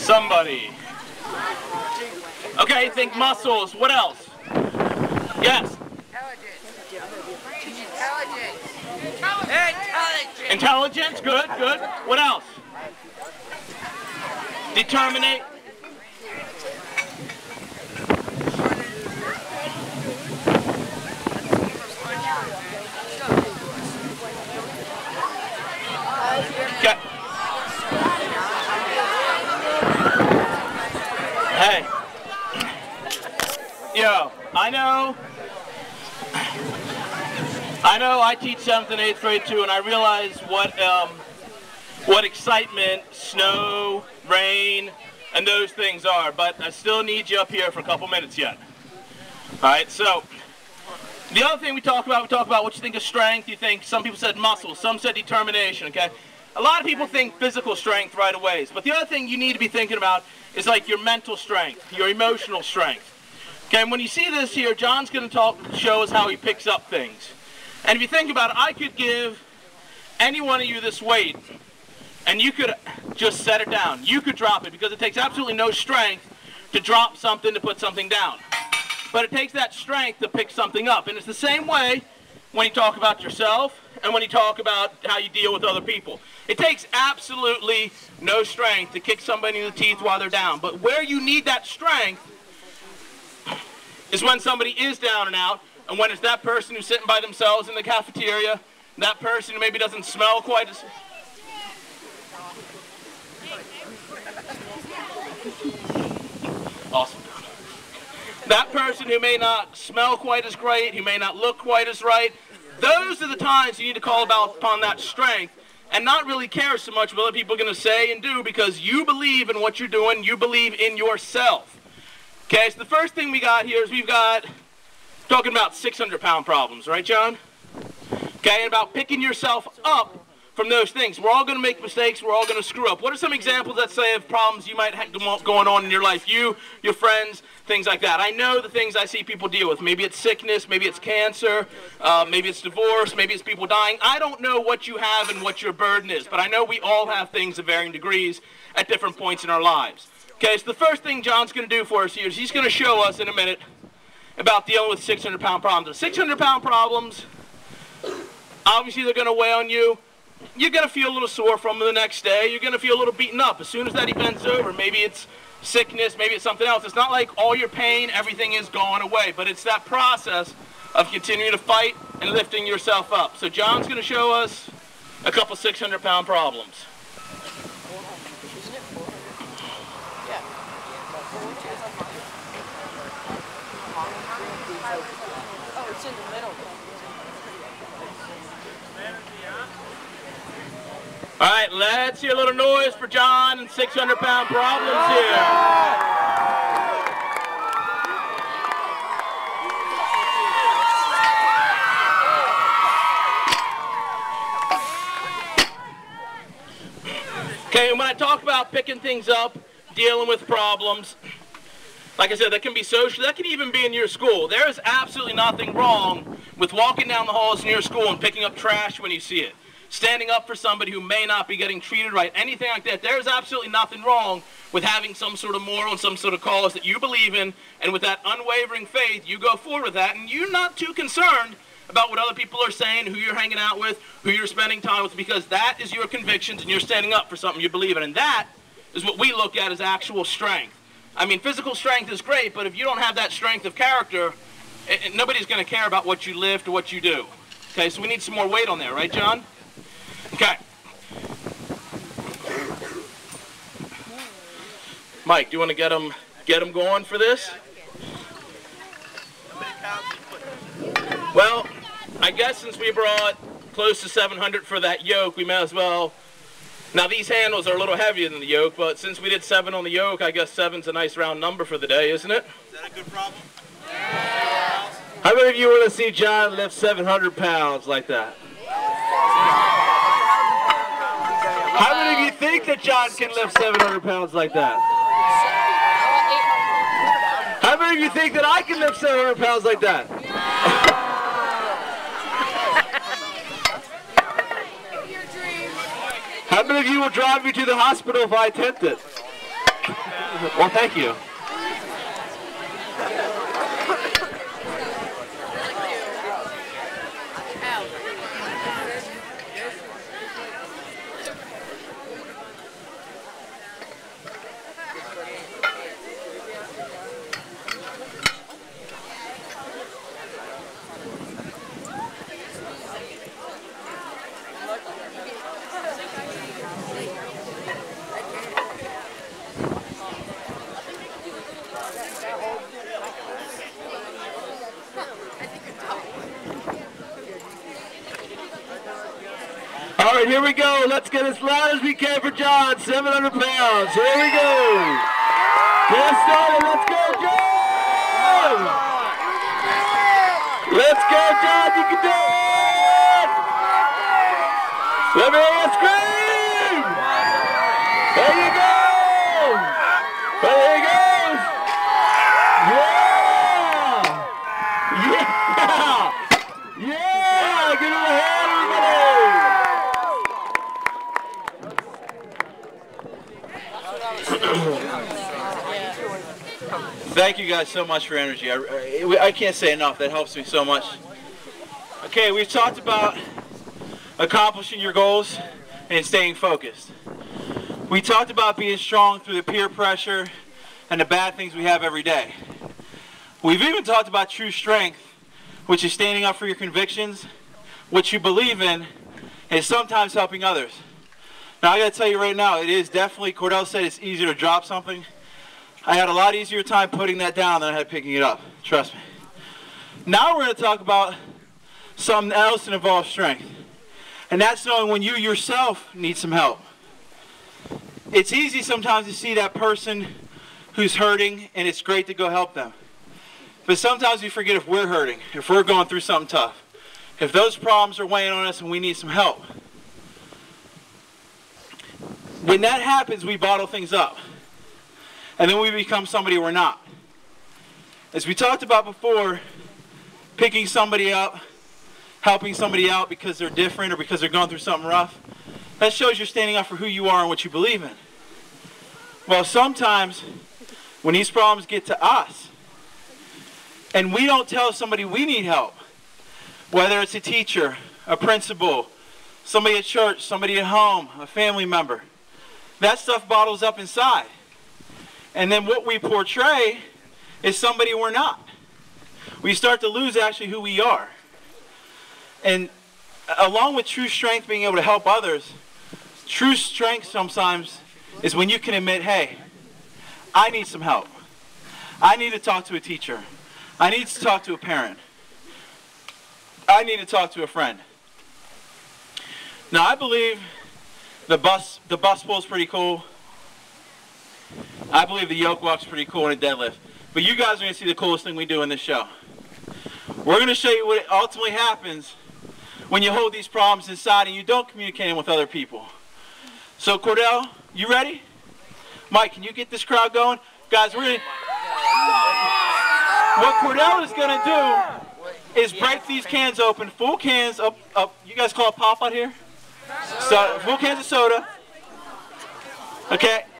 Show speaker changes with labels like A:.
A: Somebody. Okay, think muscles. What else? Yes. Intelligence. Good, good. What else? Determinate. Okay. Hey. Yo, I know I teach 7th and 8th grade too, and I realize what excitement, snow, rain, and those things are, but I still need you up here for a couple minutes yet. Alright, so the other thing we talk about what you think of strength. Some people said muscle, some said determination, okay? A lot of people think physical strength right away, but the other thing you need to be thinking about is like your mental strength, your emotional strength. Okay, and when you see this here, John's going to show us how he picks up things. And if you think about it, I could give any one of you this weight, and you could just set it down. You could drop it, because it takes absolutely no strength to drop something, to put something down. But it takes that strength to pick something up. And it's the same way when you talk about yourself and when you talk about how you deal with other people. It takes absolutely no strength to kick somebody in the teeth while they're down. But where you need that strength is when somebody is down and out, and when it's that person who's sitting by themselves in the cafeteria, that person who maybe doesn't smell quite as... Awesome. That person who may not smell quite as great, who may not look quite as right, those are the times you need to call upon that strength and not really care so much what other people are going to say and do, because you believe in what you're doing, you believe in yourself. Okay, so the first thing we got here is talking about 600-pound problems, right, John? Okay, and about picking yourself up from those things. We're all going to make mistakes. We're all going to screw up. What are some examples, let's say, of problems you might have going on in your life? You, your friends, things like that. I know the things I see people deal with. Maybe it's sickness. Maybe it's cancer. Maybe it's divorce. Maybe it's people dying. I don't know what you have and what your burden is, but I know we all have things of varying degrees at different points in our lives. Okay, so the first thing John's going to do for us here is he's going to show us in a minute about dealing with 600-pound problems. The 600-pound problems, obviously they're going to weigh on you. You're going to feel a little sore from them the next day. You're going to feel a little beaten up. As soon as that event's over, maybe it's sickness, maybe it's something else. It's not like all your pain, everything is gone away, but it's that process of continuing to fight and lifting yourself up. So John's going to show us a couple 600-pound problems. All right, let's hear a little noise for John and 600-pound problems here. Okay, and when I talk about picking things up, dealing with problems, like I said, that can be social, that can even be in your school. There is absolutely nothing wrong with walking down the halls in your school and picking up trash when you see it. Standing up for somebody who may not be getting treated right, anything like that. There is absolutely nothing wrong with having some sort of moral and some sort of cause that you believe in, and with that unwavering faith, you go forward with that, and you're not too concerned about what other people are saying, who you're hanging out with, who you're spending time with, because that is your convictions, and you're standing up for something you believe in, and that is what we look at as actual strength. I mean, physical strength is great, but if you don't have that strength of character, nobody's going to care about what you lift or what you do. Okay, so we need some more weight on there, right, John? Okay. Mike, do you want to get them going for this? Well, I guess since we brought close to 700 for that yoke, we may as well. Now these handles are a little heavier than the yoke, but since we did 7 on the yoke, I guess 7's a nice round number for the day, isn't it?
B: Is that a good problem? Yeah.
C: How many of you want to see John lift 700 pounds like that? How many of you think that John can lift 700 pounds like that? How many of you think that I can lift 700 pounds like that? How many of you will drive me to the hospital if I attempt it?
A: Well, thank you. All right, here we go. Let's get as loud as we can for John. 700 pounds. Here we go. Get started. Let's go, John. Let's go, John. You can do it. Let me hear you scream. There you go. There he goes. Yeah. Yeah. Yeah. Give him a hand, everybody. Thank you guys so much for energy. I can't say enough. That helps me so much. Okay, we've talked about accomplishing your goals and staying focused. We talked about being strong through the peer pressure and the bad things we have every day. We've even talked about true strength, which is standing up for your convictions, what you believe in, and sometimes helping others. Now, I got to tell you right now, it is definitely, Cordell said it's easier to drop something. I had a lot easier time putting that down than I had picking it up. Trust me. Now we're going to talk about something else that involves strength. And that's knowing when you yourself need some help. It's easy sometimes to see that person who's hurting, and it's great to go help them. But sometimes we forget if we're hurting, if we're going through something tough, if those problems are weighing on us and we need some help. When that happens, we bottle things up. And then we become somebody we're not. As we talked about before, picking somebody up, helping somebody out because they're different or because they're going through something rough, that shows you're standing up for who you are and what you believe in. Well, sometimes when these problems get to us and we don't tell somebody we need help, whether it's a teacher, a principal, somebody at church, somebody at home, a family member, that stuff bottles up inside. And then what we portray is somebody we're not. We start to lose actually who we are. And along with true strength, being able to help others, true strength sometimes is when you can admit, hey, I need some help. I need to talk to a teacher. I need to talk to a parent. I need to talk to a friend. Now, I believe the bus pull is pretty cool. I believe the yoke walk's pretty cool in a deadlift. But you guys are going to see the coolest thing we do in this show. We're going to show you what ultimately happens when you hold these problems inside and you don't communicate them with other people. So Cordell, you ready? Mike, can you get this crowd going? Guys, we're going to... What Cordell is going to do is break these cans open, full cans up. You guys call it pop out here? So, full cans of soda. Okay.